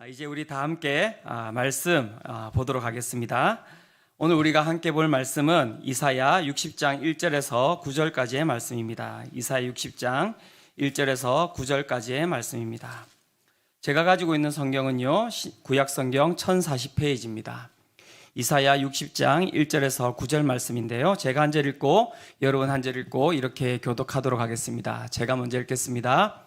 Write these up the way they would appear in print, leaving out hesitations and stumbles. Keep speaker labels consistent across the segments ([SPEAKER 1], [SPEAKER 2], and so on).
[SPEAKER 1] 이제 우리 다 함께 말씀 보도록 하겠습니다. 오늘 우리가 함께 볼 말씀은 이사야 60장 1절에서 9절까지의 말씀입니다. 이사야 60장 1절에서 9절까지의 말씀입니다. 제가 가지고 있는 성경은요, 구약 성경 1040페이지입니다. 이사야 60장 1절에서 9절 말씀인데요. 제가 한 절 읽고 여러분 한 절 읽고 이렇게 교독하도록 하겠습니다. 제가 먼저 읽겠습니다.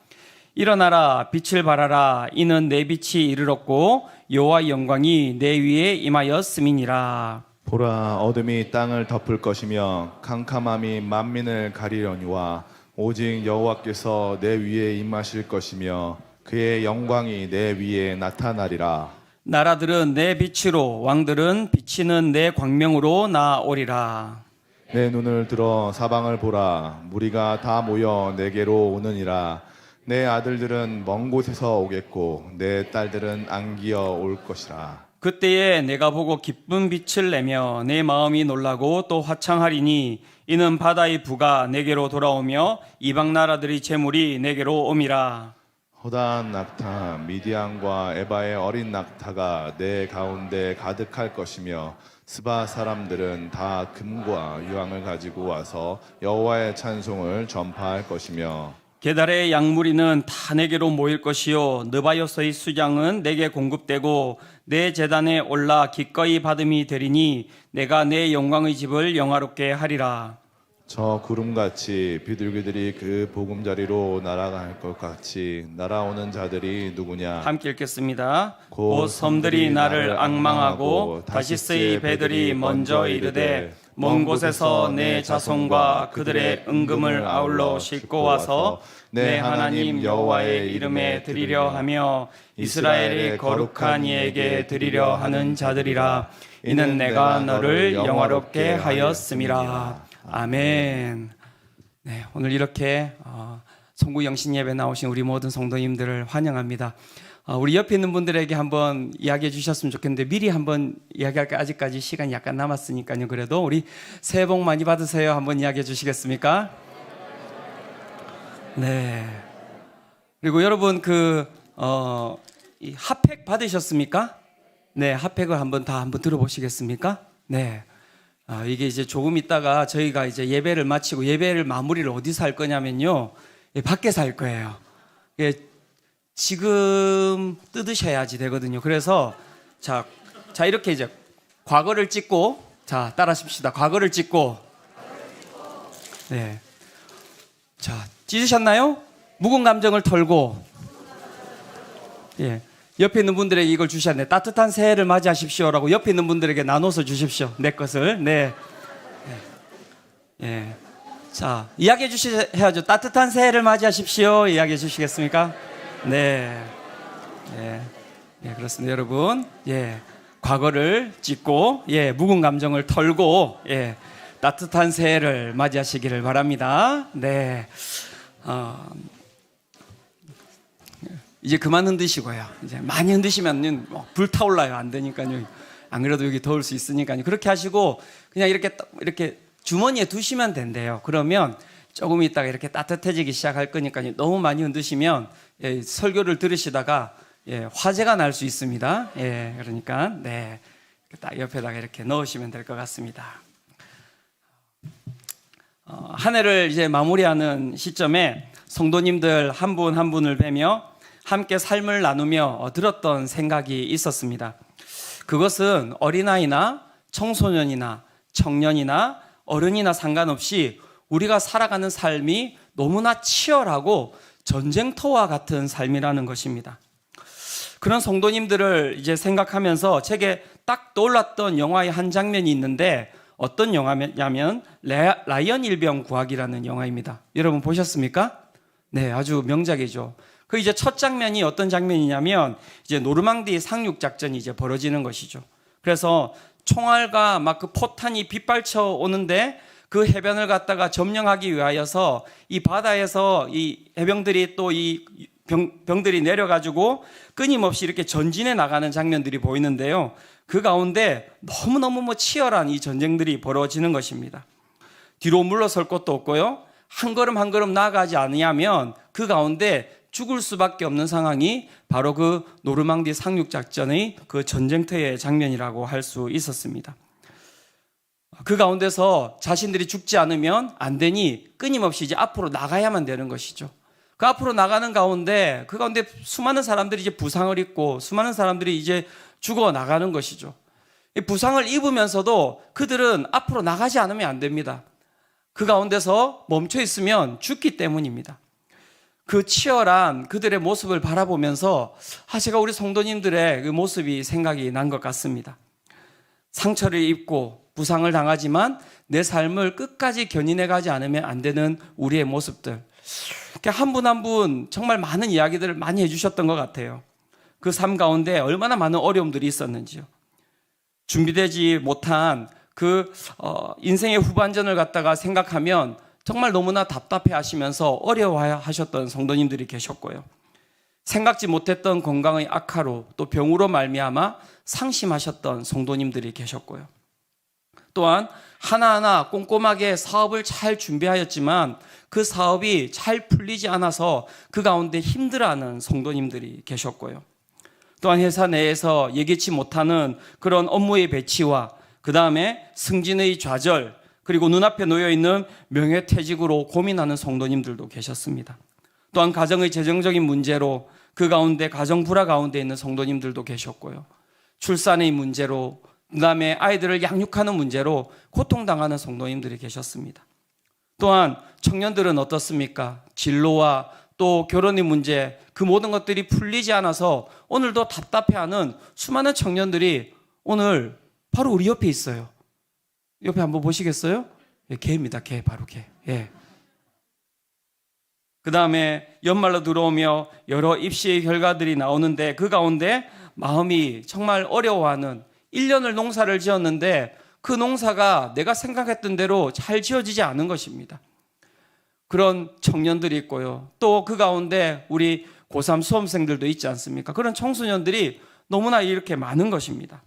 [SPEAKER 1] 일어나라, 빛을 발하라. 이는 내 빛이 이르렀고 여호와의 영광이 내 위에 임하였음이니라.
[SPEAKER 2] 보라, 어둠이 땅을 덮을 것이며 캄캄함이 만민을 가리려니와 오직 여호와께서 내 위에 임하실 것이며 그의 영광이 내 위에 나타나리라.
[SPEAKER 1] 나라들은 내 빛으로, 왕들은 비치는 내 광명으로 나아오리라.
[SPEAKER 2] 내 눈을 들어 사방을 보라. 무리가 다 모여 내게로 오느니라. 내 아들들은 먼 곳에서 오겠고 내 딸들은 안기어 올 것이라.
[SPEAKER 1] 그때에 내가 보고 기쁜 빛을 내며 내 마음이 놀라고 또 화창하리니 이는 바다의 부가 내게로 돌아오며 이방 나라들의 재물이 내게로 옴이라.
[SPEAKER 2] 허다한 낙타 미디안과 에바의 어린 낙타가 내 가운데 가득할 것이며 스바 사람들은 다 금과 유황을 가지고 와서 여호와의 찬송을 전파할 것이며
[SPEAKER 1] 게달의 양무리는 다 내게로 모일 것이요 느바요서의 수장은 내게 공급되고 내 제단에 올라 기꺼이 받음이 되리니 내가 내 영광의 집을 영화롭게 하리라.
[SPEAKER 2] 저 구름같이 비둘기들이 그 보금자리로 날아갈 것 같이 날아오는 자들이 누구냐.
[SPEAKER 1] 함께 읽겠습니다. 곧 섬들이 나를 앙망하고 다시스의 배들이 먼저 이르되 먼 곳에서 내 자손과 그들의 은금을 아울러 싣고 와서 내 하나님 여호와의 이름에 드리려 하며 이스라엘의 거룩한 이에게 드리려 하는 자들이라. 이는 내가 너를 영화롭게 하였음이라. 아멘. 네, 오늘 이렇게 송구 영신 예배 나오신 우리 모든 성도님들을 환영합니다. 우리 옆에 있는 분들에게 한번 이야기해 주셨으면 좋겠는데 미리 한번 이야기할까? 아직까지 시간이 약간 남았으니까요. 그래도 우리 새해 복 많이 받으세요. 한번 이야기해 주시겠습니까? 네. 그리고 여러분 이 핫팩 받으셨습니까? 네, 핫팩을 한번 들어보시겠습니까? 네. 이게 이제 조금 있다가 저희가 이제 예배를 마치고 예배를 마무리를 어디서 할 거냐면요, 밖에서 할 거예요. 지금 뜯으셔야지 되거든요. 그래서 자 이렇게 이제 과거를 찍고 따라하십시다. 과거를 찍고 네. 자, 찢으셨나요? 묵은 감정을 털고 옆에 있는 분들에게 이걸 주셔야 돼요. 따뜻한 새해를 맞이하십시오라고 옆에 있는 분들에게 나눠서 주십시오. 내 것을. 네. 자, 이야기해 주셔야죠. 따뜻한 새해를 맞이하십시오. 이야기해 주시겠습니까? 네. 그렇습니다. 여러분. 과거를 찢고, 묵은 감정을 털고, 따뜻한 새해를 맞이하시기를 바랍니다. 네. 이제 그만 흔드시고요. 이제 많이 흔드시면 불타올라요. 안 되니까요. 안 그래도 여기 더울 수 있으니까요. 그렇게 하시고 그냥 이렇게 주머니에 두시면 된대요. 그러면 조금 있다가 이렇게 따뜻해지기 시작할 거니까요. 너무 많이 흔드시면 설교를 들으시다가 화재가 날 수 있습니다. 그러니까 딱 옆에다가 이렇게 넣으시면 될 것 같습니다. 한 해를 이제 마무리하는 시점에 성도님들 한 분 한 분을 뵈며 함께 삶을 나누며 들었던 생각이 있었습니다. 그것은 어린아이나 청소년이나 청년이나 어른이나 상관없이 우리가 살아가는 삶이 너무나 치열하고 전쟁터와 같은 삶이라는 것입니다. 그런 성도님들을 이제 생각하면서 제게 딱 떠올랐던 영화의 한 장면이 있는데 어떤 영화냐면 라이언 일병 구하기라는 영화입니다. 여러분 보셨습니까? 네, 아주 명작이죠. 그 이제 첫 장면이 어떤 장면이냐면 이제 노르망디 상륙 작전이 이제 벌어지는 것이죠. 그래서 총알과 막 그 포탄이 빗발쳐 오는데 그 해변을 갖다가 점령하기 위하여서 이 바다에서 이 해병들이 또 이 병들이 내려가지고 끊임없이 이렇게 전진해 나가는 장면들이 보이는데요. 그 가운데 너무너무 치열한 이 전쟁들이 벌어지는 것입니다. 뒤로 물러설 곳도 없고요. 한 걸음 한 걸음 나아가지 않으면 그 가운데 죽을 수밖에 없는 상황이 바로 그 노르망디 상륙작전의 그 전쟁터의 장면이라고 할 수 있었습니다. 그 가운데서 자신들이 죽지 않으면 안 되니 끊임없이 이제 앞으로 나가야만 되는 것이죠. 그 앞으로 나가는 가운데 그 가운데 수많은 사람들이 이제 부상을 입고 수많은 사람들이 이제 죽어 나가는 것이죠. 이 부상을 입으면서도 그들은 앞으로 나가지 않으면 안 됩니다. 그 가운데서 멈춰 있으면 죽기 때문입니다. 그 치열한 그들의 모습을 바라보면서 제가 우리 성도님들의 그 모습이 생각이 난 것 같습니다. 상처를 입고 부상을 당하지만 내 삶을 끝까지 견인해 가지 않으면 안 되는 우리의 모습들. 한 분 한 분 정말 많은 이야기들을 많이 해주셨던 것 같아요. 그 삶 가운데 얼마나 많은 어려움들이 있었는지요. 준비되지 못한 그 인생의 후반전을 갖다가 생각하면 정말 너무나 답답해 하시면서 어려워하셨던 성도님들이 계셨고요. 생각지 못했던 건강의 악화로 또 병으로 말미암아 상심하셨던 성도님들이 계셨고요. 또한 하나하나 꼼꼼하게 사업을 잘 준비하였지만 그 사업이 잘 풀리지 않아서 그 가운데 힘들어하는 성도님들이 계셨고요. 또한 회사 내에서 예기치 못하는 그런 업무의 배치와 그 다음에 승진의 좌절, 그리고 눈앞에 놓여있는 명예퇴직으로 고민하는 성도님들도 계셨습니다. 또한 가정의 재정적인 문제로 그 가운데 가정 불화 가운데 있는 성도님들도 계셨고요. 출산의 문제로, 그 다음에 아이들을 양육하는 문제로 고통당하는 성도님들이 계셨습니다. 또한 청년들은 어떻습니까? 진로와 또 결혼의 문제, 그 모든 것들이 풀리지 않아서 오늘도 답답해하는 수많은 청년들이 오늘 바로 우리 옆에 있어요. 옆에 한번 보시겠어요? 예, 개입니다. 개, 바로 개. 예. 그 다음에 연말로 들어오며 여러 입시의 결과들이 나오는데 그 가운데 마음이 정말 어려워하는 1년을 농사를 지었는데 그 농사가 내가 생각했던 대로 잘 지어지지 않은 것입니다. 그런 청년들이 있고요. 또 그 가운데 우리 고3 수험생들도 있지 않습니까? 그런 청소년들이 너무나 이렇게 많은 것입니다.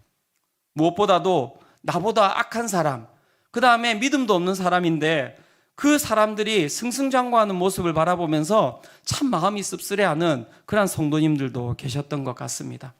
[SPEAKER 1] 무엇보다도 나보다 악한 사람, 그 다음에 믿음도 없는 사람인데 그 사람들이 승승장구하는 모습을 바라보면서 참 마음이 씁쓸해하는 그런 성도님들도 계셨던 것 같습니다.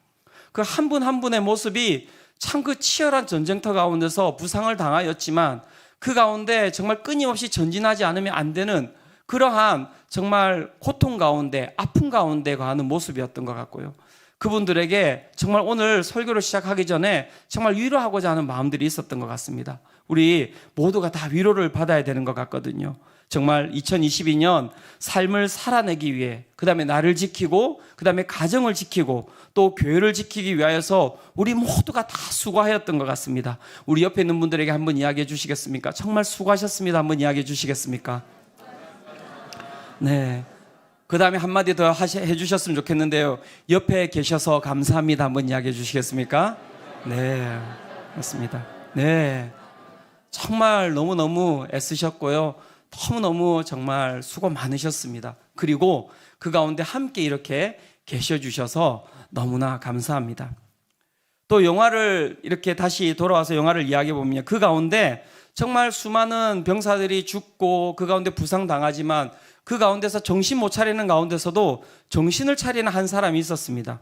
[SPEAKER 1] 그 한 분 한 분의 모습이 참 그 치열한 전쟁터 가운데서 부상을 당하였지만 그 가운데 정말 끊임없이 전진하지 않으면 안 되는 그러한 정말 고통 가운데 아픔 가운데 가는 모습이었던 것 같고요. 그분들에게 정말 오늘 설교를 시작하기 전에 정말 위로하고자 하는 마음들이 있었던 것 같습니다. 우리 모두가 다 위로를 받아야 되는 것 같거든요. 정말 2022년 삶을 살아내기 위해 그 다음에 나를 지키고 그 다음에 가정을 지키고 또 교회를 지키기 위하여서 우리 모두가 다 수고하였던 것 같습니다. 우리 옆에 있는 분들에게 한번 이야기해 주시겠습니까? 정말 수고하셨습니다. 한번 이야기해 주시겠습니까? 네. 그 다음에 한마디 더 해주셨으면 좋겠는데요. 옆에 계셔서 감사합니다. 한번 이야기해 주시겠습니까? 네. 맞습니다. 네. 정말 너무너무 애쓰셨고요. 너무너무 정말 수고 많으셨습니다. 그리고 그 가운데 함께 이렇게 계셔주셔서 너무나 감사합니다. 또 영화를 이렇게 다시 돌아와서 영화를 이야기해 보면 그 가운데 정말 수많은 병사들이 죽고 그 가운데 부상당하지만 그 가운데서 정신 못 차리는 가운데서도 정신을 차리는 한 사람이 있었습니다.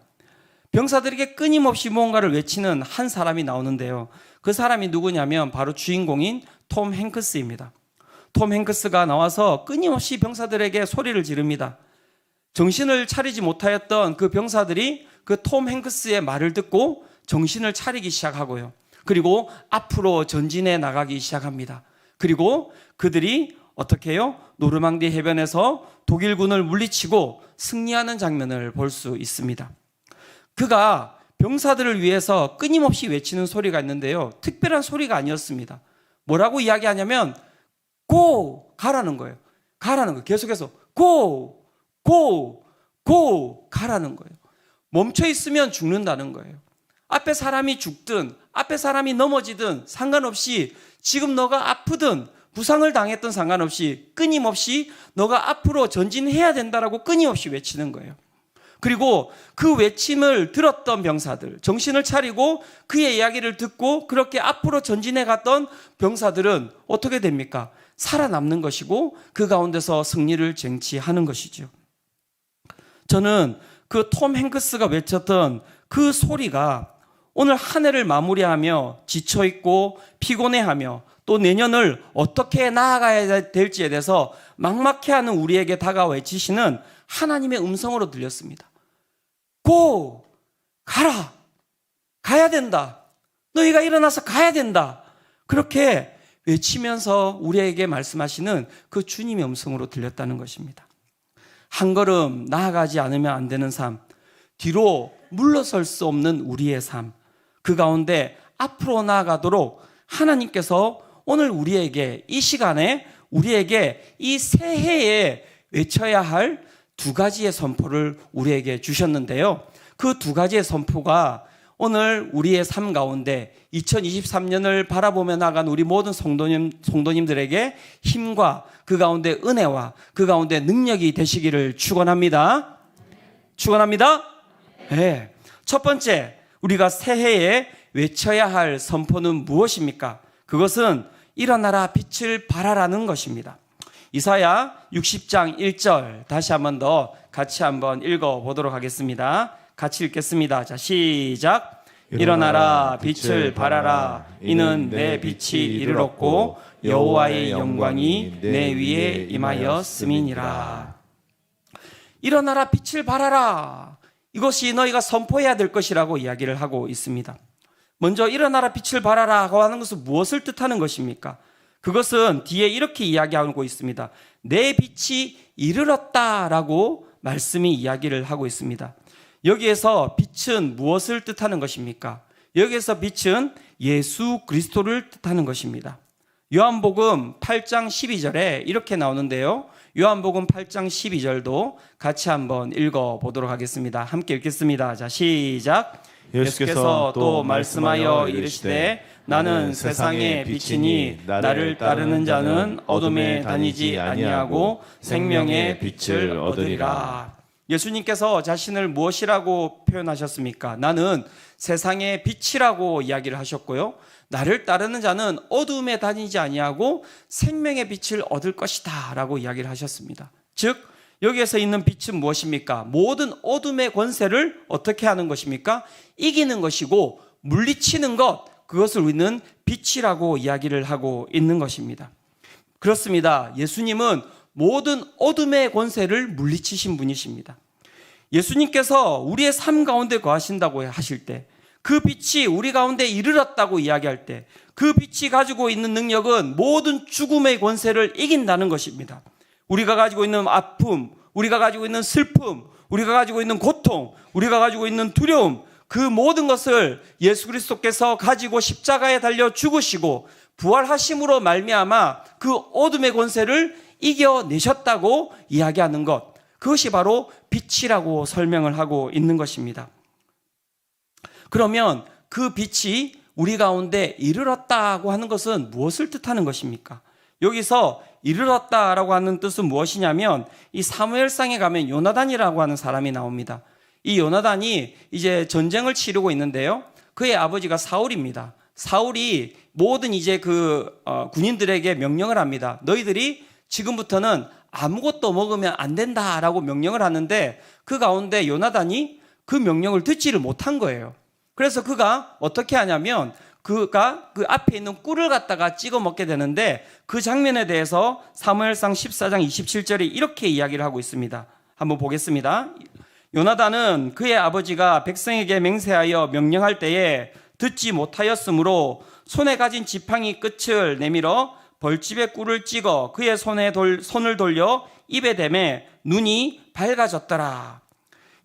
[SPEAKER 1] 병사들에게 끊임없이 무언가를 외치는 한 사람이 나오는데요. 그 사람이 누구냐면 바로 주인공인 톰 행크스입니다. 톰 행크스가 나와서 끊임없이 병사들에게 소리를 지릅니다. 정신을 차리지 못하였던 그 병사들이 그 톰 행크스의 말을 듣고 정신을 차리기 시작하고요. 그리고 앞으로 전진해 나가기 시작합니다. 그리고 그들이 어떻게 해요? 노르망디 해변에서 독일군을 물리치고 승리하는 장면을 볼 수 있습니다. 그가 병사들을 위해서 끊임없이 외치는 소리가 있는데요. 특별한 소리가 아니었습니다. 뭐라고 이야기하냐면 고! 가라는 거예요. 가라는 거예요. 계속해서 고! 고! 고! 가라는 거예요. 멈춰 있으면 죽는다는 거예요. 앞에 사람이 죽든 앞에 사람이 넘어지든 상관없이 지금 너가 아프든 부상을 당했던 상관없이 끊임없이 너가 앞으로 전진해야 된다라고 끊임없이 외치는 거예요. 그리고 그 외침을 들었던 병사들, 정신을 차리고 그의 이야기를 듣고 그렇게 앞으로 전진해 갔던 병사들은 어떻게 됩니까? 살아남는 것이고 그 가운데서 승리를 쟁취하는 것이죠. 저는 그 톰 행크스가 외쳤던 그 소리가 오늘 한 해를 마무리하며 지쳐있고 피곤해하며 또 내년을 어떻게 나아가야 될지에 대해서 막막해하는 우리에게 다가와 외치시는 하나님의 음성으로 들렸습니다. 고! 가라! 가야 된다! 너희가 일어나서 가야 된다! 그렇게 외치면서 우리에게 말씀하시는 그 주님의 음성으로 들렸다는 것입니다. 한 걸음 나아가지 않으면 안 되는 삶, 뒤로 물러설 수 없는 우리의 삶, 그 가운데 앞으로 나아가도록 하나님께서 오늘 우리에게 이 시간에 우리에게 이 새해에 외쳐야 할 두 가지의 선포를 우리에게 주셨는데요. 그 두 가지의 선포가 오늘 우리의 삶 가운데 2023년을 바라보며 나간 우리 모든 성도님들에게 힘과 그 가운데 은혜와 그 가운데 능력이 되시기를 축원합니다. 축원합니다. 네. 첫 번째, 우리가 새해에 외쳐야 할 선포는 무엇입니까? 그것은 일어나라 빛을 발하라는 것입니다. 이사야 60장 1절 다시 한번 더 같이 한번 읽어보도록 하겠습니다. 같이 읽겠습니다. 자, 시작. 일어나라 빛을 발하라. 이는 내 빛이 이르렀고 여호와의 영광이 내 위에 임하였음이니라. 일어나라 빛을 발하라. 이것이 너희가 선포해야 될 것이라고 이야기를 하고 있습니다. 먼저 일어나라 빛을 발하라고 하는 것은 무엇을 뜻하는 것입니까? 그것은 뒤에 이렇게 이야기하고 있습니다. 내 빛이 이르렀다라고 말씀이 이야기를 하고 있습니다. 여기에서 빛은 무엇을 뜻하는 것입니까? 여기에서 빛은 예수 그리스도를 뜻하는 것입니다. 요한복음 8장 12절에 이렇게 나오는데요. 요한복음 8장 12절도 같이 한번 읽어보도록 하겠습니다. 함께 읽겠습니다. 자, 시작. 예수께서 또 말씀하여 이르시되 나는 세상의 빛이니 나를 따르는 자는 어둠에 다니지 아니하고 생명의 빛을 얻으리라. 예수님께서 자신을 무엇이라고 표현하셨습니까? 나는 세상의 빛이라고 이야기를 하셨고요. 나를 따르는 자는 어둠에 다니지 아니하고 생명의 빛을 얻을 것이다 라고 이야기를 하셨습니다. 즉 여기에서 있는 빛은 무엇입니까? 모든 어둠의 권세를 어떻게 하는 것입니까? 이기는 것이고 물리치는 것, 그것을 우리는 빛이라고 이야기를 하고 있는 것입니다. 그렇습니다. 예수님은 모든 어둠의 권세를 물리치신 분이십니다. 예수님께서 우리의 삶 가운데 거하신다고 하실 때, 그 빛이 우리 가운데 이르렀다고 이야기할 때, 그 빛이 가지고 있는 능력은 모든 죽음의 권세를 이긴다는 것입니다. 우리가 가지고 있는 아픔, 우리가 가지고 있는 슬픔, 우리가 가지고 있는 고통, 우리가 가지고 있는 두려움, 그 모든 것을 예수 그리스도께서 가지고 십자가에 달려 죽으시고 부활하심으로 말미암아 그 어둠의 권세를 이겨내셨다고 이야기하는 것, 그것이 바로 빛이라고 설명을 하고 있는 것입니다. 그러면 그 빛이 우리 가운데 이르렀다고 하는 것은 무엇을 뜻하는 것입니까? 여기서 이르렀다라고 하는 뜻은 무엇이냐면 이 사무엘상에 가면 요나단이라고 하는 사람이 나옵니다. 이 요나단이 이제 전쟁을 치르고 있는데요. 그의 아버지가 사울입니다. 사울이 모든 이제 군인들에게 명령을 합니다. 너희들이 지금부터는 아무것도 먹으면 안 된다라고 명령을 하는데 그 가운데 요나단이 그 명령을 듣지를 못한 거예요. 그래서 그가 어떻게 하냐면 그가 그 앞에 있는 꿀을 갖다가 찍어 먹게 되는데 그 장면에 대해서 사무엘상 14장 27절에 이렇게 이야기를 하고 있습니다. 한번 보겠습니다. 요나단은 그의 아버지가 백성에게 맹세하여 명령할 때에 듣지 못하였으므로 손에 가진 지팡이 끝을 내밀어 벌집에 꿀을 찍어 그의 손을 돌려 입에 대매 눈이 밝아졌더라.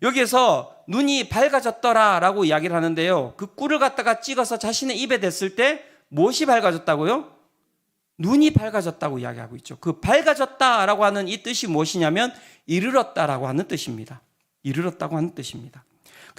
[SPEAKER 1] 여기에서 눈이 밝아졌더라 라고 이야기를 하는데요. 그 꿀을 갖다가 찍어서 자신의 입에 댔을 때 무엇이 밝아졌다고요? 눈이 밝아졌다고 이야기하고 있죠. 그 밝아졌다라고 하는 이 뜻이 무엇이냐면 이르렀다라고 하는 뜻입니다. 이르렀다고 하는 뜻입니다.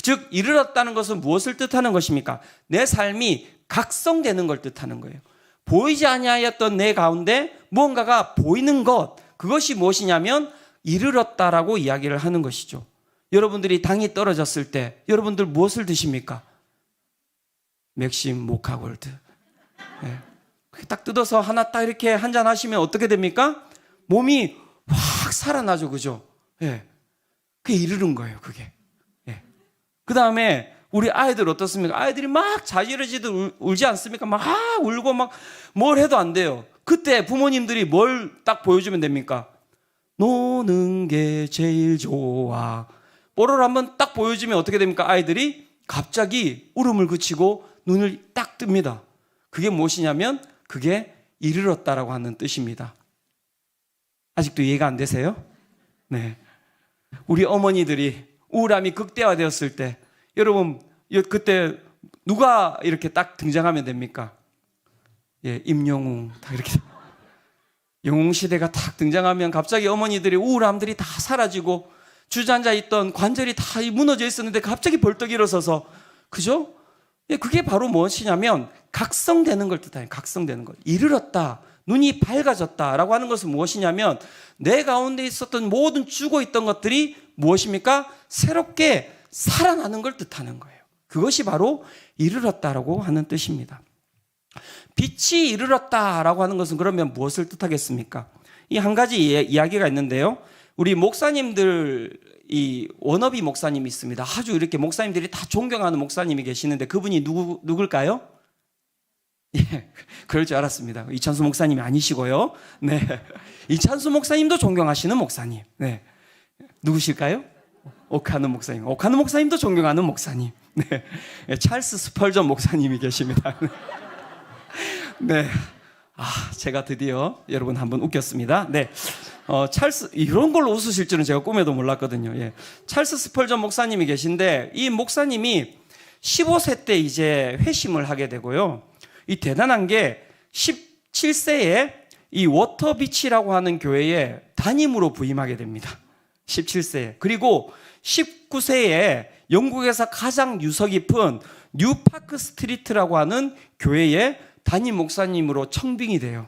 [SPEAKER 1] 즉 이르렀다는 것은 무엇을 뜻하는 것입니까? 내 삶이 각성되는 걸 뜻하는 거예요. 보이지 아니하였던 내 가운데 무언가가 보이는 것, 그것이 무엇이냐면 이르렀다라고 이야기를 하는 것이죠. 여러분들이 당이 떨어졌을 때 여러분들 무엇을 드십니까? 맥심 모카골드. 네. 딱 뜯어서 하나 딱 이렇게 한잔 하시면 어떻게 됩니까? 몸이 확 살아나죠, 그죠? 네. 그게 이르는 거예요, 그게. 예. 그 다음에 우리 아이들 어떻습니까? 아이들이 막 자지러지듯 울지 않습니까? 막 울고 막 뭘 해도 안 돼요. 그때 부모님들이 뭘 딱 보여주면 됩니까? 노는 게 제일 좋아. 뽀로로 한번 딱 보여주면 어떻게 됩니까? 아이들이 갑자기 울음을 그치고 눈을 딱 뜹니다. 그게 무엇이냐면 그게 이르렀다라고 하는 뜻입니다. 아직도 이해가 안 되세요? 네. 우리 어머니들이 우울함이 극대화되었을 때 여러분 그때 누가 이렇게 딱 등장하면 됩니까? 예, 임영웅 다 이렇게 영웅 시대가 딱 등장하면 갑자기 어머니들이 우울함들이 다 사라지고 주저앉아 있던 관절이 다 무너져 있었는데 갑자기 벌떡 일어서서 그죠? 예, 그게 바로 무엇이냐면 각성되는 걸 뜻해요. 각성되는 것. 이르렀다. 눈이 밝아졌다라고 하는 것은 무엇이냐면 내 가운데 있었던 모든 죽어 있던 것들이 무엇입니까? 새롭게 살아나는 걸 뜻하는 거예요. 그것이 바로 이르렀다라고 하는 뜻입니다. 빛이 이르렀다라고 하는 것은 그러면 무엇을 뜻하겠습니까? 이 한 가지 이야기가 있는데요. 우리 목사님들 이 워너비 목사님이 있습니다. 아주 이렇게 목사님들이 다 존경하는 목사님이 계시는데 그분이 누굴까요? 예, 그럴 줄 알았습니다. 이찬수 목사님이 아니시고요. 네, 이찬수 목사님도 존경하시는 목사님. 네, 누구실까요? 오카노 목사님. 오카노 목사님도 존경하는 목사님. 네, 찰스 스펄전 목사님이 계십니다. 네, 제가 드디어 여러분 한번 웃겼습니다. 네, 찰스 이런 걸로 웃으실 줄은 제가 꿈에도 몰랐거든요. 예, 찰스 스펄전 목사님이 계신데 이 목사님이 15세 때 이제 회심을 하게 되고요. 이 대단한 게 17세에 이 워터비치라고 하는 교회에 담임으로 부임하게 됩니다. 17세에. 그리고 19세에 영국에서 가장 유서 깊은 뉴파크 스트리트라고 하는 교회에 담임 목사님으로 청빙이 돼요.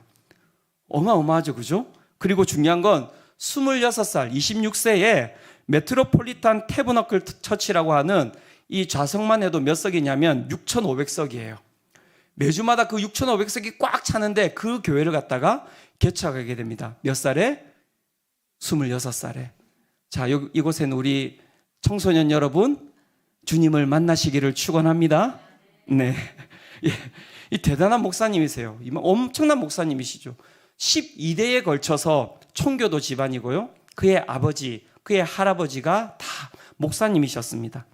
[SPEAKER 1] 어마어마하죠, 그죠? 그리고 중요한 건 26살, 26세에 메트로폴리탄 태버너클 처치라고 하는 이 좌석만 해도 몇 석이냐면 6,500석이에요. 매주마다 그 6,500석이 꽉 차는데 그 교회를 갖다가 개척하게 됩니다. 몇 살에? 26살에. 자, 이곳에는 우리 청소년 여러분 주님을 만나시기를 축원합니다. 네, 예, 이 대단한 목사님이세요. 엄청난 목사님이시죠. 12대에 걸쳐서 총교도 집안이고요. 그의 아버지, 그의 할아버지가 다 목사님이셨습니다.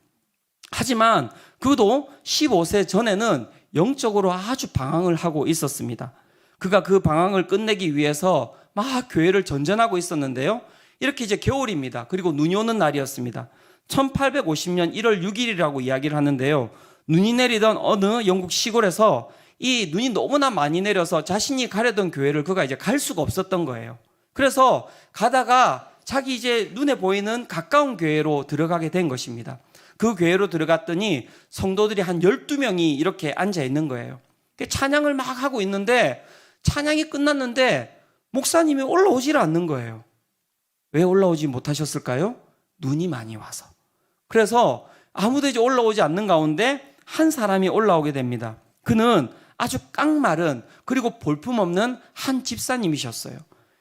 [SPEAKER 1] 하지만 그도 15세 전에는 영적으로 아주 방황을 하고 있었습니다. 그가 그 방황을 끝내기 위해서 막 교회를 전전하고 있었는데요. 이렇게 이제 겨울입니다. 그리고 눈이 오는 날이었습니다. 1850년 1월 6일이라고 이야기를 하는데요. 눈이 내리던 어느 영국 시골에서 이 눈이 너무나 많이 내려서 자신이 가려던 교회를 그가 이제 갈 수가 없었던 거예요. 그래서 가다가 자기 이제 눈에 보이는 가까운 교회로 들어가게 된 것입니다. 그 교회로 들어갔더니 성도들이 한 12명이 이렇게 앉아 있는 거예요. 찬양을 막 하고 있는데 찬양이 끝났는데 목사님이 올라오질 않는 거예요. 왜 올라오지 못하셨을까요? 눈이 많이 와서. 그래서 아무도 이제 올라오지 않는 가운데 한 사람이 올라오게 됩니다. 그는 아주 깡마른 그리고 볼품없는 한 집사님이셨어요.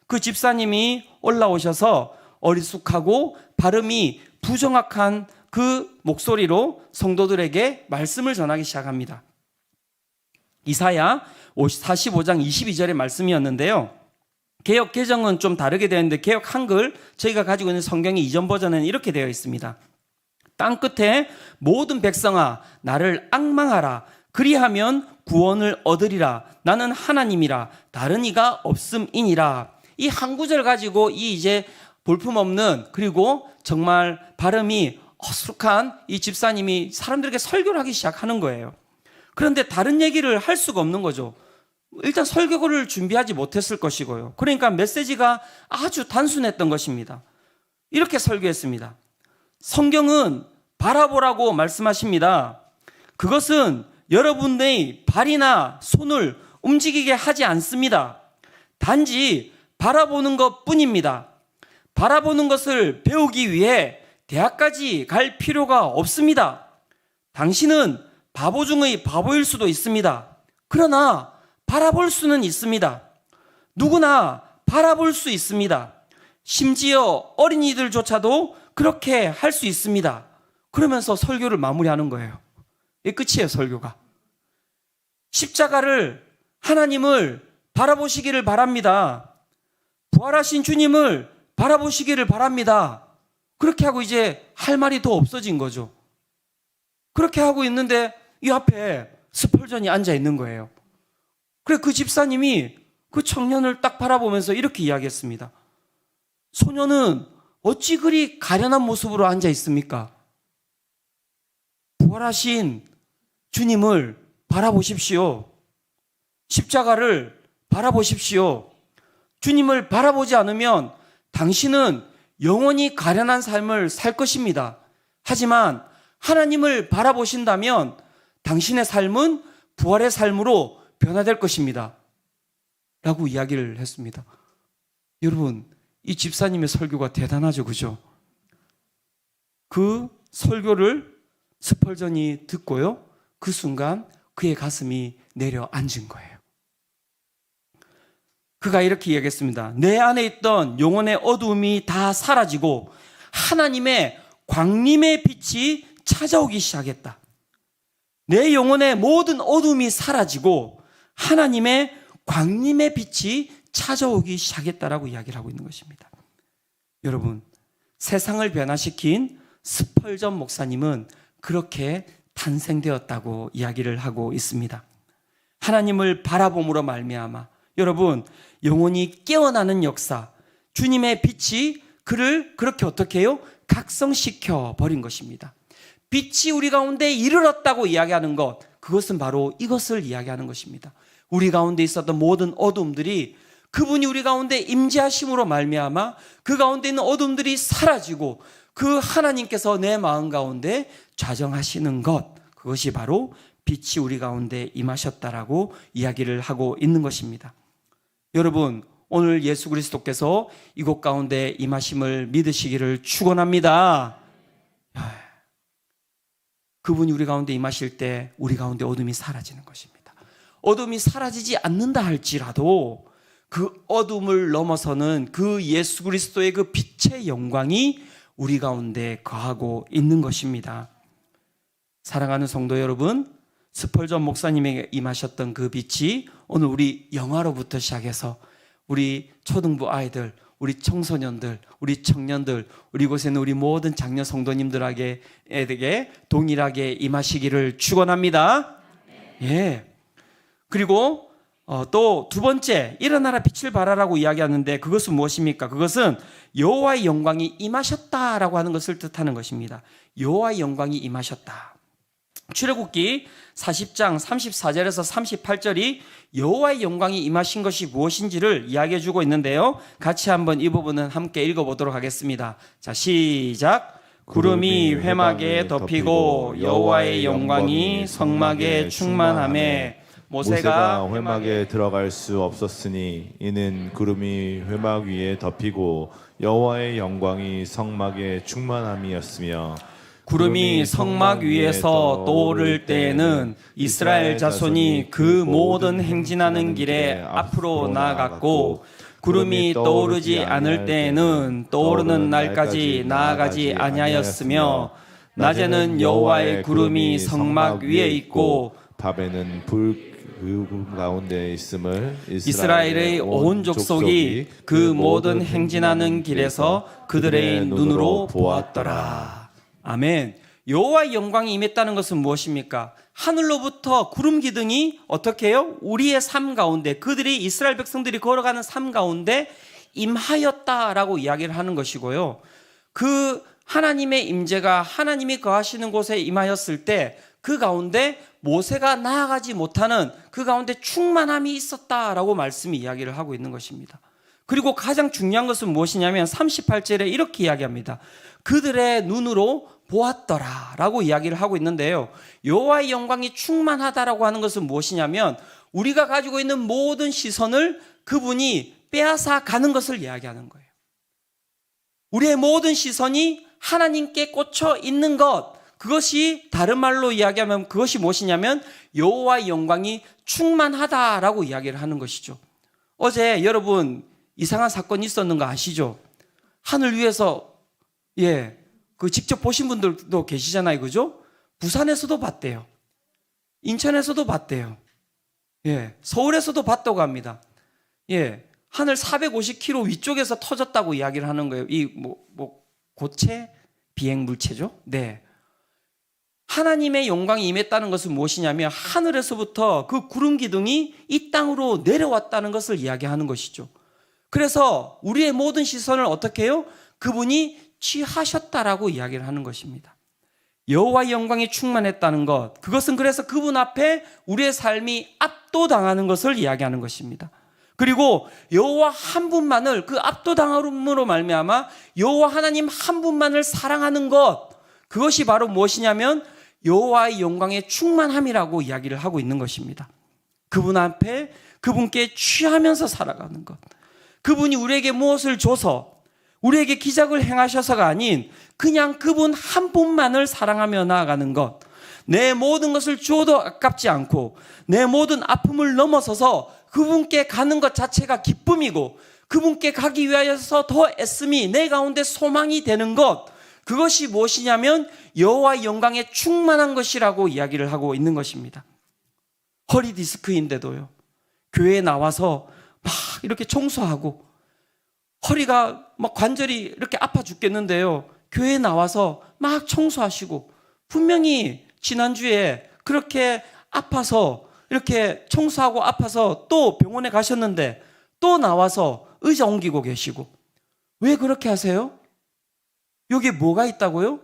[SPEAKER 1] 그 집사님이 올라오셔서 어리숙하고 발음이 부정확한 그 목소리로 성도들에게 말씀을 전하기 시작합니다. 이사야 45장 22절의 말씀이었는데요. 개역 개정은 좀 다르게 되어 있는데 개역 한글 저희가 가지고 있는 성경의 이전 버전에는 이렇게 되어 있습니다. 땅 끝에 모든 백성아 나를 앙망하라. 그리하면 구원을 얻으리라. 나는 하나님이라. 다른 이가 없음이니라. 이 한 구절 가지고 이 이제 볼품없는 그리고 정말 발음이 어수룩한 이 집사님이 사람들에게 설교를 하기 시작하는 거예요. 그런데 다른 얘기를 할 수가 없는 거죠. 일단 설교를 준비하지 못했을 것이고요. 그러니까 메시지가 아주 단순했던 것입니다. 이렇게 설교했습니다. 성경은 바라보라고 말씀하십니다. 그것은 여러분의 발이나 손을 움직이게 하지 않습니다. 단지 바라보는 것 뿐입니다. 바라보는 것을 배우기 위해 대학까지 갈 필요가 없습니다. 당신은 바보 중의 바보일 수도 있습니다. 그러나 바라볼 수는 있습니다. 누구나 바라볼 수 있습니다. 심지어 어린이들조차도 그렇게 할 수 있습니다. 그러면서 설교를 마무리하는 거예요. 이게 끝이에요, 설교가. 십자가를, 하나님을 바라보시기를 바랍니다. 부활하신 주님을 바라보시기를 바랍니다. 그렇게 하고 이제 할 말이 더 없어진 거죠. 그렇게 하고 있는데 이 앞에 스펄전이 앉아 있는 거예요. 그래 그 집사님이 그 청년을 딱 바라보면서 이렇게 이야기했습니다. 소녀는 어찌 그리 가련한 모습으로 앉아 있습니까? 부활하신 주님을 바라보십시오. 십자가를 바라보십시오. 주님을 바라보지 않으면 당신은 영원히 가련한 삶을 살 것입니다. 하지만 하나님을 바라보신다면 당신의 삶은 부활의 삶으로 변화될 것입니다. 라고 이야기를 했습니다. 여러분, 이 집사님의 설교가 대단하죠, 그죠? 그 설교를 스펄전이 듣고요, 그 순간 그의 가슴이 내려앉은 거예요. 그가 이렇게 이야기했습니다. 내 안에 있던 영혼의 어두움이 다 사라지고 하나님의 광림의 빛이 찾아오기 시작했다. 내 영혼의 모든 어두움이 사라지고 하나님의 광림의 빛이 찾아오기 시작했다라고 이야기를 하고 있는 것입니다. 여러분, 세상을 변화시킨 스펄전 목사님은 그렇게 탄생되었다고 이야기를 하고 있습니다. 하나님을 바라봄으로 말미암아 여러분, 영혼이 깨어나는 역사, 주님의 빛이 그를 그렇게 어떻게 해요? 각성시켜 버린 것입니다. 빛이 우리 가운데 이르렀다고 이야기하는 것, 그것은 바로 이것을 이야기하는 것입니다. 우리 가운데 있었던 모든 어둠들이 그분이 우리 가운데 임재하심으로 말미암아 그 가운데 있는 어둠들이 사라지고 그 하나님께서 내 마음 가운데 좌정하시는 것, 그것이 바로 빛이 우리 가운데 임하셨다라고 이야기를 하고 있는 것입니다. 여러분, 오늘 예수 그리스도께서 이곳 가운데 임하심을 믿으시기를 축원합니다. 그분이 우리 가운데 임하실 때 우리 가운데 어둠이 사라지는 것입니다. 어둠이 사라지지 않는다 할지라도 그 어둠을 넘어서는 그 예수 그리스도의 그 빛의 영광이 우리 가운데 거하고 있는 것입니다. 사랑하는 성도 여러분, 스펄전 목사님에게 임하셨던 그 빛이 오늘 우리 영아로부터 시작해서 우리 초등부 아이들, 우리 청소년들, 우리 청년들, 우리 곳에는 우리 모든 장녀 성도님들에게 동일하게 임하시기를 축원합니다. 예. 그리고 또 두 번째, 일어나라 빛을 발하라고 이야기하는데 그것은 무엇입니까? 그것은 여호와의 영광이 임하셨다라고 하는 것을 뜻하는 것입니다. 여호와의 영광이 임하셨다. 출애굽기 40장 34절에서 38절이 여호와의 영광이 임하신 것이 무엇인지를 이야기해 주고 있는데요. 같이 한번 이 부분은 함께 읽어보도록 하겠습니다. 자, 시작. 구름이 회막에 덮이고 여호와의 영광이 성막에 충만하매 모세가
[SPEAKER 2] 회막에 들어갈 수 없었으니 이는 구름이 회막 위에 덮이고 여호와의 영광이 성막에 충만함이었으며
[SPEAKER 1] 구름이 성막 위에서 떠오를 때에는 이스라엘 자손이 그 모든 행진하는 길에 앞으로 나아갔고 구름이 떠오르지 않을 때에는 떠오르는 날까지 나아가지 아니하였으며 낮에는 여호와의 구름이 성막 위에 있고
[SPEAKER 2] 밤에는 불 가운데 있음을
[SPEAKER 1] 이스라엘의 온 족속이 그 모든 행진하는 길에서 그들의 눈으로 보았더라. 아멘. 여호와의 영광이 임했다는 것은 무엇입니까? 하늘로부터 구름 기둥이 어떻게 해요? 우리의 삶 가운데, 그들이 이스라엘 백성들이 걸어가는 삶 가운데 임하였다라고 이야기를 하는 것이고요. 그 하나님의 임재가 하나님이 거하시는 곳에 임하였을 때 그 가운데 모세가 나아가지 못하는 그 가운데 충만함이 있었다라고 말씀이 이야기를 하고 있는 것입니다. 그리고 가장 중요한 것은 무엇이냐면 38절에 이렇게 이야기합니다. 그들의 눈으로 보았더라 라고 이야기를 하고 있는데요. 여호와의 영광이 충만하다라고 하는 것은 무엇이냐면 우리가 가지고 있는 모든 시선을 그분이 빼앗아 가는 것을 이야기하는 거예요. 우리의 모든 시선이 하나님께 꽂혀 있는 것, 그것이 다른 말로 이야기하면 그것이 무엇이냐면 여호와의 영광이 충만하다라고 이야기를 하는 것이죠. 어제 여러분 이상한 사건이 있었는 거 아시죠? 하늘 위에서 그 직접 보신 분들도 계시잖아요. 그죠? 부산에서도 봤대요. 인천에서도 봤대요. 예, 서울에서도 봤다고 합니다. 예, 하늘 450km 위쪽에서 터졌다고 이야기를 하는 거예요. 이 고체 비행 물체죠. 네. 하나님의 영광이 임했다는 것은 무엇이냐면 하늘에서부터 그 구름 기둥이 이 땅으로 내려왔다는 것을 이야기하는 것이죠. 그래서 우리의 모든 시선을 어떻게 해요? 그분이 취하셨다라고 이야기를 하는 것입니다. 여호와의 영광이 충만했다는 것, 그것은 그래서 그분 앞에 우리의 삶이 압도당하는 것을 이야기하는 것입니다. 그리고 여호와 한 분만을, 그 압도당함으로 말미암아 여호와 하나님 한 분만을 사랑하는 것, 그것이 바로 무엇이냐면 여호와의 영광의 충만함이라고 이야기를 하고 있는 것입니다. 그분 앞에 그분께 취하면서 살아가는 것, 그분이 우리에게 무엇을 줘서 우리에게 기적을 행하셔서가 아닌 그냥 그분 한 분만을 사랑하며 나아가는 것, 내 모든 것을 주어도 아깝지 않고 내 모든 아픔을 넘어서서 그분께 가는 것 자체가 기쁨이고 그분께 가기 위하여서 더 애씀이 내 가운데 소망이 되는 것, 그것이 무엇이냐면 여호와의 영광에 충만한 것이라고 이야기를 하고 있는 것입니다. 허리 디스크인데도요, 교회에 나와서 막 이렇게 청소하고 허리가 막 관절이 이렇게 아파 죽겠는데요, 교회에 나와서 막 청소하시고 분명히 지난주에 그렇게 아파서 이렇게 청소하고 아파서 또 병원에 가셨는데 또 나와서 의자 옮기고 계시고, 왜 그렇게 하세요? 여기에 뭐가 있다고요?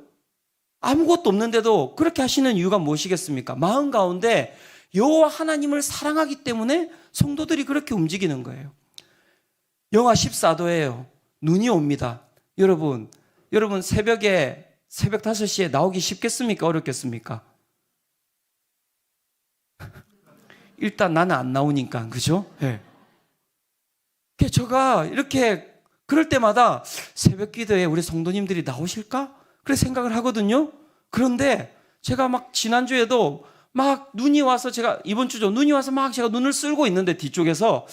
[SPEAKER 1] 아무것도 없는데도 그렇게 하시는 이유가 무엇이겠습니까? 마음 가운데 여호와 하나님을 사랑하기 때문에 성도들이 그렇게 움직이는 거예요. 영하 14도예요. 눈이 옵니다. 여러분 새벽 5시에 나오기 쉽겠습니까? 어렵겠습니까? 일단 나는 안 나오니까, 그죠? 예. 네. 제가 이렇게 그럴 때마다 새벽 기도에 우리 성도님들이 나오실까? 그래 생각을 하거든요. 그런데 제가 막 지난주에도 막 눈이 와서, 제가 이번 주죠, 눈이 와서 막 제가 눈을 쓸고 있는데 뒤쪽에서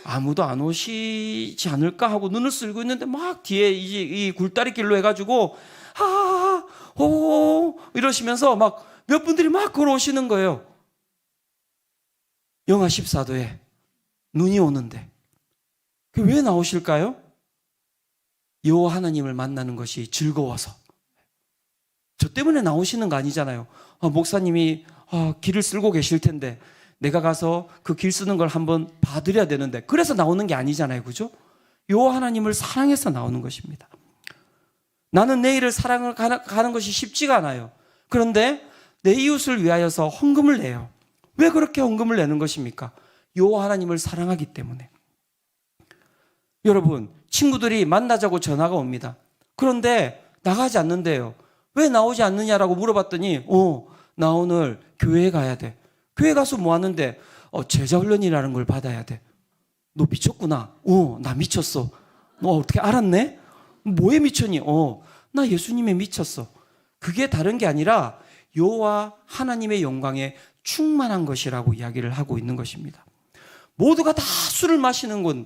[SPEAKER 1] 아무도 안 오시지 않을까 하고 눈을 쓸고 있는데 막 뒤에 이 굴다리 길로 해가지고 오 이러시면서 막 몇 분들이 막 걸어오시는 거예요. 영하 14도에 눈이 오는데 왜 나오실까요? 여호와 하나님을 만나는 것이 즐거워서. 저 때문에 나오시는 거 아니잖아요. 목사님이 길을 쓸고 계실 텐데 내가 가서 그 길 쓰는 걸 한번 봐드려야 되는데, 그래서 나오는 게 아니잖아요. 그죠? 여호와 하나님을 사랑해서 나오는 것입니다. 나는 내 일을 사랑을 가는 것이 쉽지가 않아요. 그런데 내 이웃을 위하여서 헌금을 내요. 왜 그렇게 헌금을 내는 것입니까? 여호와 하나님을 사랑하기 때문에. 여러분, 친구들이 만나자고 전화가 옵니다. 그런데 나가지 않는데요. 왜 나오지 않느냐라고 물어봤더니 나 오늘 교회에 가야 돼. 교회 가서 뭐 하는데? 제자 훈련이라는 걸 받아야 돼. 너 미쳤구나. 나 미쳤어. 너 어떻게 알았네? 뭐에 미쳤니? 나 예수님에 미쳤어. 그게 다른 게 아니라 여호와 하나님의 영광에 충만한 것이라고 이야기를 하고 있는 것입니다. 모두가 다 술을 마시는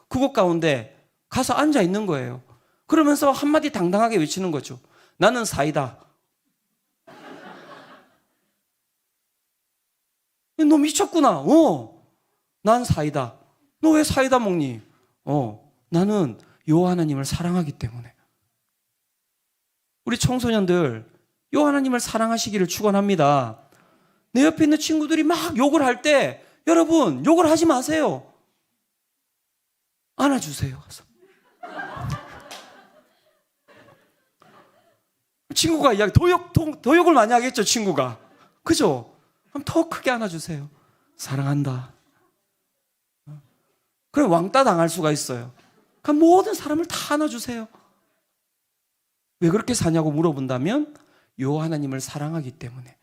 [SPEAKER 1] 그곳 가운데 가서 앉아 있는 거예요. 그러면서 한마디 당당하게 외치는 거죠. 나는 사이다. 너 미쳤구나. 난 사이다. 너 왜 사이다 먹니? 나는 여호와 하나님을 사랑하기 때문에. 우리 청소년들 여호와 하나님을 사랑하시기를 축원합니다. 내 옆에 있는 친구들이 막 욕을 할 때 여러분 욕을 하지 마세요. 안아주세요. 가서. 친구가 이야기 도욕을 많이 하겠죠. 친구가. 그죠? 그럼 더 크게 안아주세요. 사랑한다. 그럼 왕따 당할 수가 있어요. 그럼 모든 사람을 다 안아주세요. 왜 그렇게 사냐고 물어본다면 여호와 하나님을 사랑하기 때문에.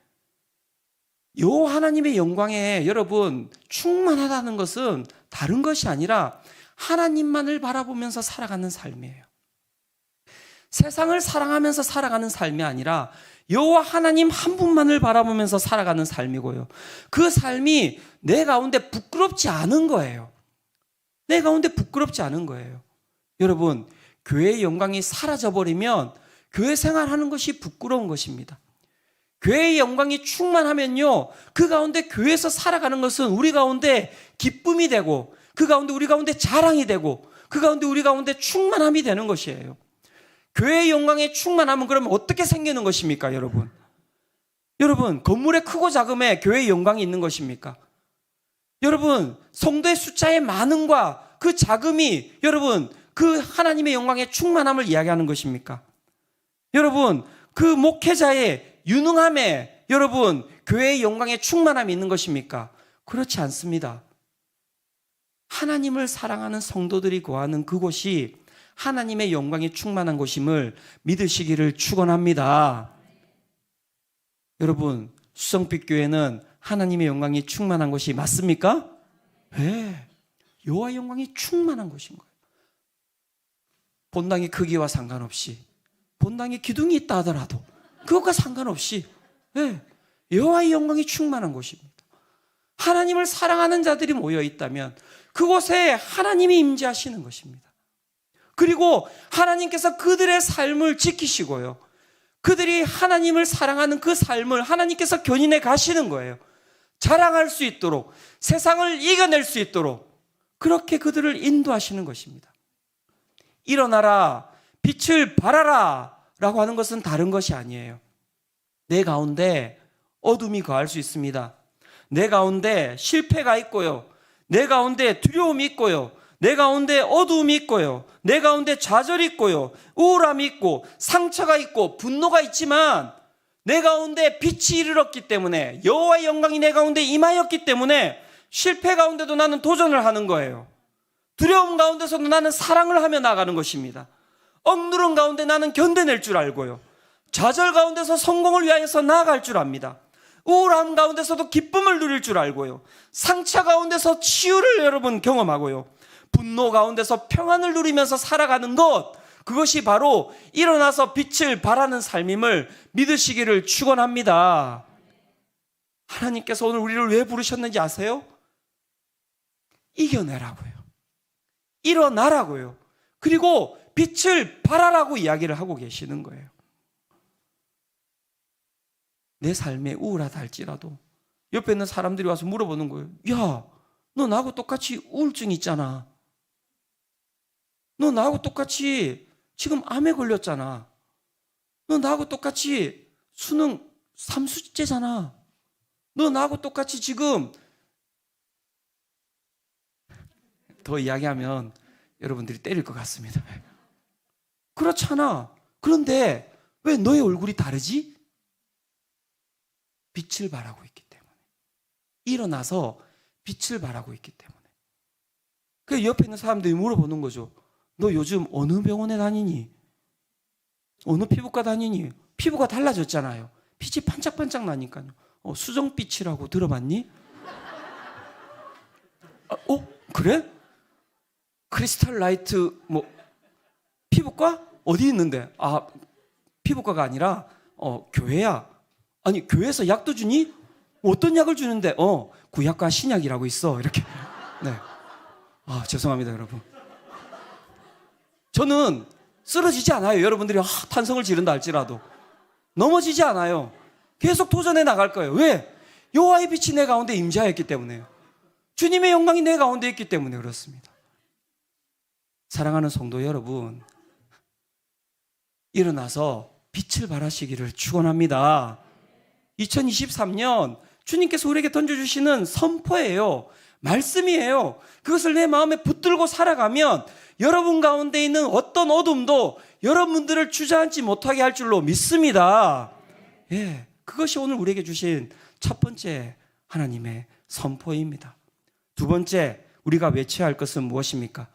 [SPEAKER 1] 여호와 하나님의 영광에 여러분 충만하다는 것은 다른 것이 아니라 하나님만을 바라보면서 살아가는 삶이에요. 세상을 사랑하면서 살아가는 삶이 아니라 여호와 하나님 한 분만을 바라보면서 살아가는 삶이고요. 그 삶이 내 가운데 부끄럽지 않은 거예요. 내 가운데 부끄럽지 않은 거예요. 여러분, 교회의 영광이 사라져버리면 교회 생활하는 것이 부끄러운 것입니다. 교회의 영광이 충만하면요, 그 가운데 교회에서 살아가는 것은 우리 가운데 기쁨이 되고, 그 가운데 우리 가운데 자랑이 되고, 그 가운데 우리 가운데 충만함이 되는 것이에요. 교회의 영광에 충만하면 그러면 어떻게 생기는 것입니까, 여러분? 여러분, 건물의 크고 작음에 교회의 영광이 있는 것입니까? 여러분, 성도의 숫자의 많음과 그 작음이 여러분, 그 하나님의 영광의 충만함을 이야기하는 것입니까? 여러분, 그 목회자의 유능함에 여러분, 교회의 영광의 충만함이 있는 것입니까? 그렇지 않습니다. 하나님을 사랑하는 성도들이 거하는 그곳이 하나님의 영광이 충만한 곳임을 믿으시기를 축원합니다. 여러분, 수성빛 교회는 하나님의 영광이 충만한 곳이 맞습니까? 네. 여호와의 영광이 충만한 곳인 거예요. 본당의 크기와 상관없이, 본당에 기둥이 있다 하더라도 그것과 상관없이, 네, 여호와의 영광이 충만한 곳입니다. 하나님을 사랑하는 자들이 모여 있다면 그곳에 하나님이 임재하시는 것입니다. 그리고 하나님께서 그들의 삶을 지키시고요, 그들이 하나님을 사랑하는 그 삶을 하나님께서 견인해 가시는 거예요. 자랑할 수 있도록, 세상을 이겨낼 수 있도록 그렇게 그들을 인도하시는 것입니다. 일어나라, 빛을 발하라 라고 하는 것은 다른 것이 아니에요. 내 가운데 어둠이 거할 수 있습니다. 내 가운데 실패가 있고요, 내 가운데 두려움이 있고요, 내 가운데 어두움이 있고요, 내 가운데 좌절이 있고요, 우울함이 있고 상처가 있고 분노가 있지만 내 가운데 빛이 이르렀기 때문에, 여호와의 영광이 내 가운데 임하였기 때문에 실패 가운데도 나는 도전을 하는 거예요. 두려움 가운데서도 나는 사랑을 하며 나가는 것입니다. 억누른 가운데 나는 견뎌낼 줄 알고요, 좌절 가운데서 성공을 위하여서 나아갈 줄 압니다. 우울함 가운데서도 기쁨을 누릴 줄 알고요, 상처 가운데서 치유를 여러분 경험하고요, 분노 가운데서 평안을 누리면서 살아가는 것, 그것이 바로 일어나서 빛을 발하는 삶임을 믿으시기를 축원합니다. 하나님께서 오늘 우리를 왜 부르셨는지 아세요? 이겨내라고요, 일어나라고요, 그리고 빛을 발하라고 이야기를 하고 계시는 거예요. 내 삶에 우울하다 할지라도 옆에 있는 사람들이 와서 물어보는 거예요. 야, 너 나하고 똑같이 우울증 있잖아. 너 나하고 똑같이 지금 암에 걸렸잖아. 너 나하고 똑같이 수능 3수째잖아. 너 나하고 똑같이 지금, 더 이야기하면 여러분들이 때릴 것 같습니다. 그렇잖아. 그런데 왜 너의 얼굴이 다르지? 빛을 발하고 있기 때문에, 일어나서 빛을 발하고 있기 때문에. 그 옆에 있는 사람들이 물어보는 거죠. 너 요즘 어느 병원에 다니니? 어느 피부과 다니니? 피부가 달라졌잖아요. 빛이 반짝반짝 나니까요. 수정빛이라고 들어봤니? 그래? 크리스탈 라이트 뭐 피부과? 어디 있는데? 아, 피부과가 아니라 교회야. 아니, 교회에서 약도 주니? 어떤 약을 주는데? 구약과 신약이라고 있어. 이렇게. 네. 아, 죄송합니다, 여러분. 저는 쓰러지지 않아요. 여러분들이 탄성을 지른다 할지라도 넘어지지 않아요. 계속 도전해 나갈 거예요. 왜? 여호와의 빛이 내 가운데 임재하였기 때문에요. 주님의 영광이 내 가운데 있기 때문에 그렇습니다. 사랑하는 성도 여러분, 일어나서 빛을 발하시기를 축원합니다. 2023년 주님께서 우리에게 던져주시는 선포예요. 말씀이에요. 그것을 내 마음에 붙들고 살아가면 여러분 가운데 있는 어떤 어둠도 여러분들을 주저앉지 못하게 할 줄로 믿습니다. 예, 그것이 오늘 우리에게 주신 첫 번째 하나님의 선포입니다. 두 번째, 우리가 외쳐야 할 것은 무엇입니까?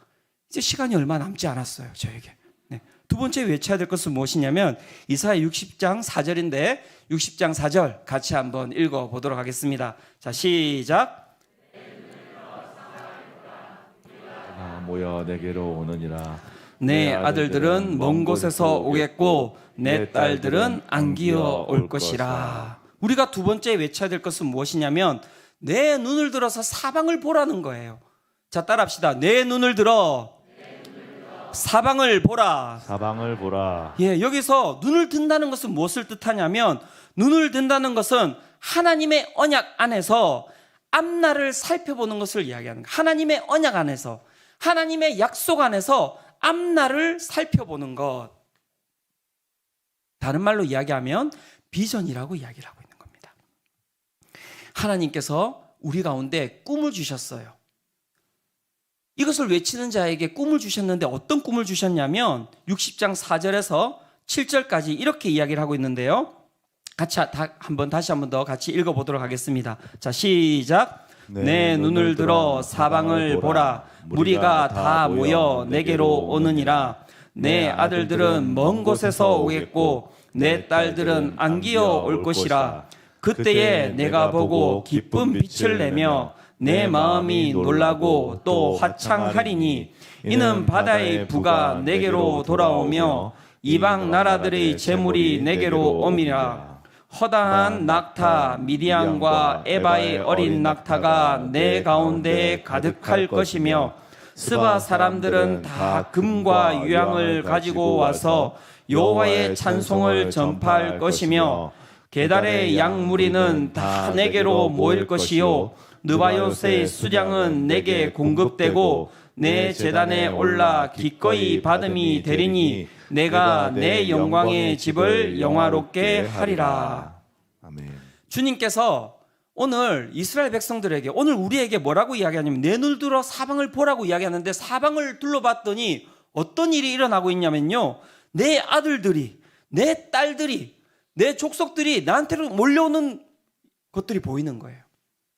[SPEAKER 1] 이제 시간이 얼마 남지 않았어요, 저에게. 네. 두 번째 외쳐야 될 것은 무엇이냐면 이사야 60장 4절인데 60장 4절 같이 한번 읽어보도록 하겠습니다. 자, 시작.
[SPEAKER 2] 모여 내게로 오느니라.
[SPEAKER 1] 내 아들들은 먼 곳에서 오겠고 내 딸들은 안기어 올 것이라. 우리가 두 번째 외쳐야 될 것은 무엇이냐면 내 눈을 들어서 사방을 보라는 거예요. 자, 따라합시다. 내 눈을 들어 사방을 보라.
[SPEAKER 3] 사방을 보라.
[SPEAKER 1] 예, 여기서 눈을 든다는 것은 무엇을 뜻하냐면 눈을 든다는 것은 하나님의 언약 안에서 앞날을 살펴보는 것을 이야기하는 거예요. 하나님의 언약 안에서, 하나님의 약속 안에서 앞날을 살펴보는 것. 다른 말로 이야기하면 비전이라고 이야기를 하고 있는 겁니다. 하나님께서 우리 가운데 꿈을 주셨어요. 이것을 외치는 자에게 꿈을 주셨는데 어떤 꿈을 주셨냐면 60장 4절에서 7절까지 이렇게 이야기를 하고 있는데요. 다시 한 번 더 같이 읽어보도록 하겠습니다. 자, 시작. 내 눈을 들어 사방을 보라. 무리가 다 모여 내게로 오느니라. 내 아들들은 먼 곳에서 오겠고 내 딸들은 안기어 올 것이라. 그때에 내가 보고 기쁜 빛을 내며 내 마음이 놀라고 또 화창하리니 이는 바다의 부가 내게로 돌아오며 이방 나라들의 재물이 내게로 오미라. 허다한 낙타 미디안과 에바의 어린 낙타가 내 가운데에 가득할 것이며 스바 사람들은 다 금과 유향을 가지고 와서 여호와의 찬송을 전파할 것이며 게달의 양무리는 다 내게로 모일 것이요 느바요스의 수량은 내게 공급되고 내 제단에 올라 기꺼이 받음이 되리니 내가 내 영광의 집을 영화롭게 하리라.
[SPEAKER 2] 아멘.
[SPEAKER 1] 주님께서 오늘 이스라엘 백성들에게, 오늘 우리에게 뭐라고 이야기하냐면 내 눈을 들어 사방을 보라고 이야기하는데 사방을 둘러봤더니 어떤 일이 일어나고 있냐면요, 내 아들들이, 내 딸들이, 내 족속들이 나한테로 몰려오는 것들이 보이는 거예요.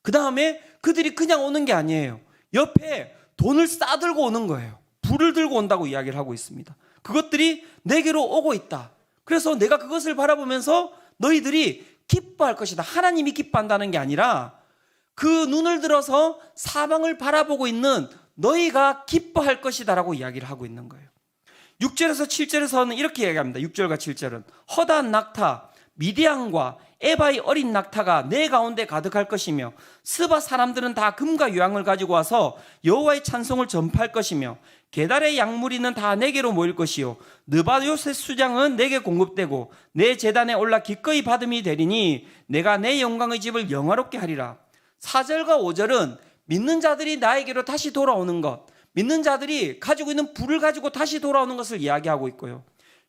[SPEAKER 1] 그 다음에 그들이 그냥 오는 게 아니에요. 옆에 돈을 싸들고 오는 거예요. 불을 들고 온다고 이야기를 하고 있습니다. 그것들이 내게로 오고 있다. 그래서 내가 그것을 바라보면서 너희들이 기뻐할 것이다. 하나님이 기뻐한다는 게 아니라 그 눈을 들어서 사방을 바라보고 있는 너희가 기뻐할 것이다 라고 이야기를 하고 있는 거예요. 6절에서 7절에서는 이렇게 이야기합니다. 6절과 7절은 허다한 낙타 미디안과 에바의 어린 낙타가 내 가운데 가득할 것이며 스바 사람들은 다 금과 유향을 가지고 와서 여호와의 찬송을 전파할 것이며 게달의 양무리는 다 내게로 모일 것이요 느바요스의 수장은 내게 공급되고 내 제단에 올라 기꺼이 받음이 되리니 내가 내 영광의 집을 영화롭게 하리라. 4절과 5절은 믿는 자들이 나에게로 다시 돌아오는 것, 믿는 자들이 가지고 있는 불을 가지고 다시 돌아오는 것을 이야기하고 있고요.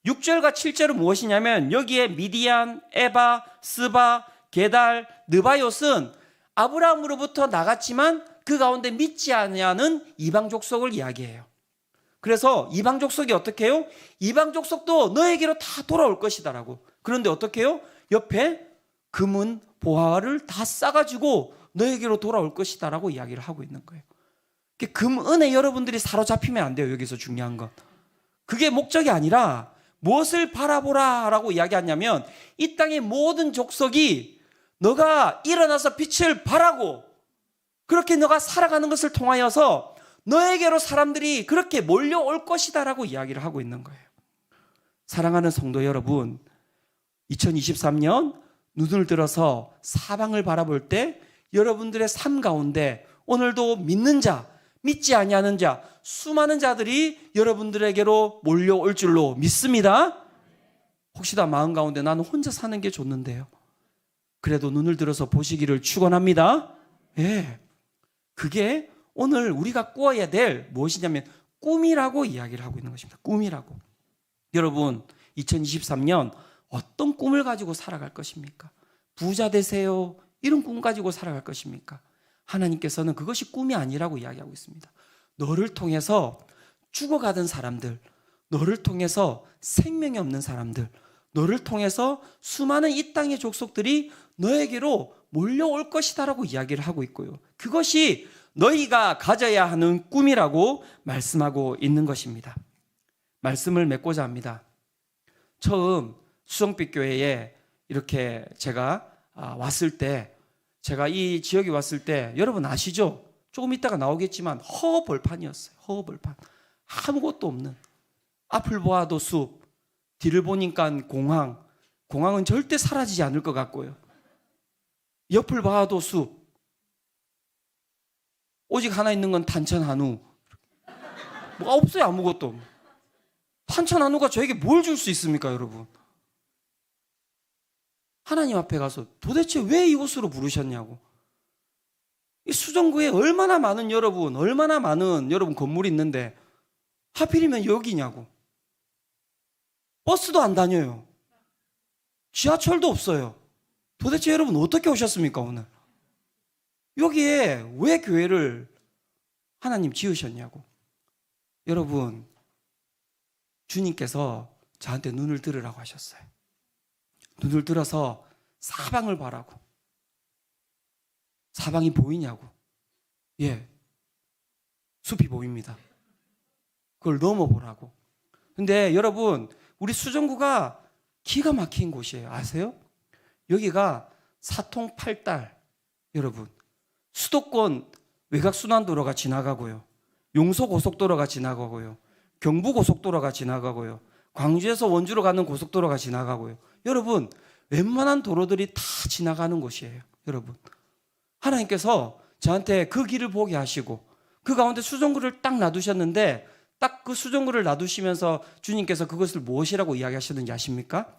[SPEAKER 1] 6절과 7절은 무엇이냐면 여기에 미디안, 에바, 스바, 게달, 느바요스는 아브라함으로부터 나갔지만 그 가운데 믿지 않냐는 이방 족속을 이야기해요. 그래서 이방 족속이 어떻게 해요? 이방 족속도 너에게로 다 돌아올 것이다라고. 그런데 어떻게 해요? 옆에 금은 보화를 다 싸가지고 너에게로 돌아올 것이다라고 이야기를 하고 있는 거예요. 금, 은에 여러분들이 사로잡히면 안 돼요. 여기서 중요한 건 그게 목적이 아니라 무엇을 바라보라 라고 이야기하냐면 이 땅의 모든 족속이 너가 일어나서 빛을 발하고 그렇게 너가 살아가는 것을 통하여서 너에게로 사람들이 그렇게 몰려올 것이다 라고 이야기를 하고 있는 거예요. 사랑하는 성도 여러분, 2023년 눈을 들어서 사방을 바라볼 때 여러분들의 삶 가운데 오늘도 믿는 자, 믿지 아니하는 자, 수많은 자들이 여러분들에게로 몰려올 줄로 믿습니다. 혹시나 마음 가운데 나는 혼자 사는 게 좋는데요, 그래도 눈을 들어서 보시기를 축원합니다. 예, 그게 오늘 우리가 꾸어야 될 무엇이냐면 꿈이라고 이야기를 하고 있는 것입니다. 꿈이라고. 여러분 2023년 어떤 꿈을 가지고 살아갈 것입니까? 부자 되세요 이런 꿈 가지고 살아갈 것입니까? 하나님께서는 그것이 꿈이 아니라고 이야기하고 있습니다. 너를 통해서 죽어가던 사람들, 너를 통해서 생명이 없는 사람들, 너를 통해서 수많은 이 땅의 족속들이 너에게로 몰려올 것이다 라고 이야기를 하고 있고요, 그것이 너희가 가져야 하는 꿈이라고 말씀하고 있는 것입니다. 말씀을 맺고자 합니다. 처음 수성빛 교회에 이렇게 제가 왔을 때, 제가 이 지역에 왔을 때 여러분 아시죠? 조금 있다가 나오겠지만 허벌판이었어요. 허벌판. 아무것도 없는, 앞을 보아도 숲, 뒤를 보니까 공항, 공항은 절대 사라지지 않을 것 같고요, 옆을 봐도 숲, 오직 하나 있는 건 탄천 한우, 뭐가 없어요. 아무것도. 한차 나누가 저에게 뭘 줄 수 있습니까, 여러분? 하나님 앞에 가서 도대체 왜 이곳으로 부르셨냐고. 이 수정구에 얼마나 많은 여러분 건물이 있는데 하필이면 여기냐고. 버스도 안 다녀요. 지하철도 없어요. 도대체 여러분 어떻게 오셨습니까, 오늘? 여기에 왜 교회를 하나님 지으셨냐고. 여러분, 주님께서 저한테 눈을 들으라고 하셨어요. 눈을 들어서 사방을 바라고. 사방이 보이냐고. 예, 숲이 보입니다. 그걸 넘어보라고. 근데 여러분, 우리 수정구가 기가 막힌 곳이에요. 아세요? 여기가 사통팔달, 여러분, 수도권 외곽순환도로가 지나가고요, 용서고속도로가 지나가고요, 경부고속도로가 지나가고요, 광주에서 원주로 가는 고속도로가 지나가고요. 여러분, 웬만한 도로들이 다 지나가는 곳이에요. 여러분, 하나님께서 저한테 그 길을 보게 하시고 그 가운데 수정구를 딱 놔두셨는데, 딱 그 수정구를 놔두시면서 주님께서 그것을 무엇이라고 이야기하셨는지 아십니까?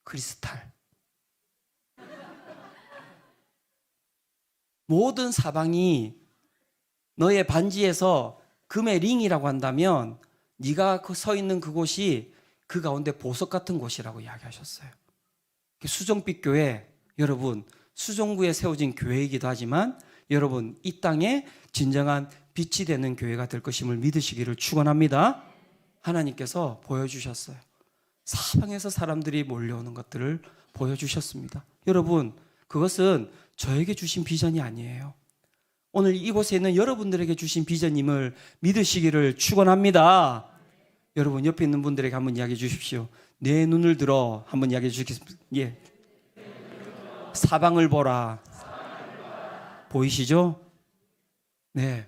[SPEAKER 1] 크리스탈. 모든 사방이 너의 반지에서 금의 링이라고 한다면 네가 서 있는 그곳이 그 가운데 보석 같은 곳이라고 이야기하셨어요. 수정빛 교회, 여러분, 수정구에 세워진 교회이기도 하지만 여러분, 이 땅에 진정한 빛이 되는 교회가 될 것임을 믿으시기를 축원합니다. 하나님께서 보여주셨어요. 사방에서 사람들이 몰려오는 것들을 보여주셨습니다. 여러분, 그것은 저에게 주신 비전이 아니에요. 오늘 이곳에 있는 여러분들에게 주신 비전임을 믿으시기를 축원합니다. 여러분, 옆에 있는 분들에게 한번 이야기해 주십시오. 내 눈을 들어 한번 이야기해 주시겠습니까? 예. 사방을 보라. 보이시죠? 네,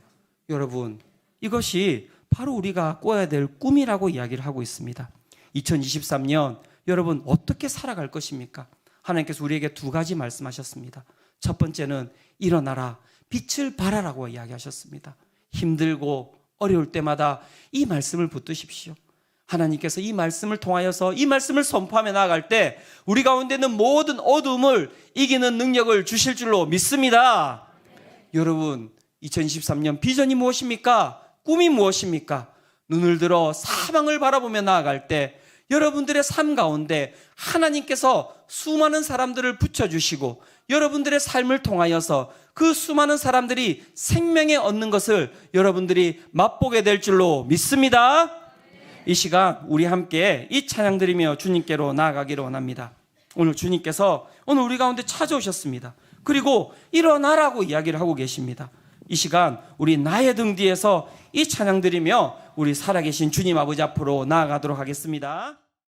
[SPEAKER 1] 여러분, 이것이 바로 우리가 꿔야 될 꿈이라고 이야기를 하고 있습니다. 2023년 여러분 어떻게 살아갈 것입니까? 하나님께서 우리에게 두 가지 말씀하셨습니다. 첫 번째는 일어나라, 빛을 발하라고 이야기하셨습니다. 힘들고 어려울 때마다 이 말씀을 붙드십시오. 하나님께서 이 말씀을 통하여서 이 말씀을 선포하며 나아갈 때 우리 가운데 있는 모든 어둠을 이기는 능력을 주실 줄로 믿습니다. 여러분, 2023년 비전이 무엇입니까? 꿈이 무엇입니까? 눈을 들어 사방을 바라보며 나아갈 때 여러분들의 삶 가운데 하나님께서 수많은 사람들을 붙여주시고 여러분들의 삶을 통하여서 그 수많은 사람들이 생명에 얻는 것을 여러분들이 맛보게 될 줄로 믿습니다. 이 시간 우리 함께 이 찬양 드리며 주님께로 나아가기를 원합니다. 오늘 주님께서 오늘 우리 가운데 찾아오셨습니다. 그리고 일어나라고 이야기를 하고 계십니다. 이 시간 우리 나의 등 뒤에서 이 찬양 드리며 우리 살아계신 주님 아버지 앞으로 나아가도록 하겠습니다.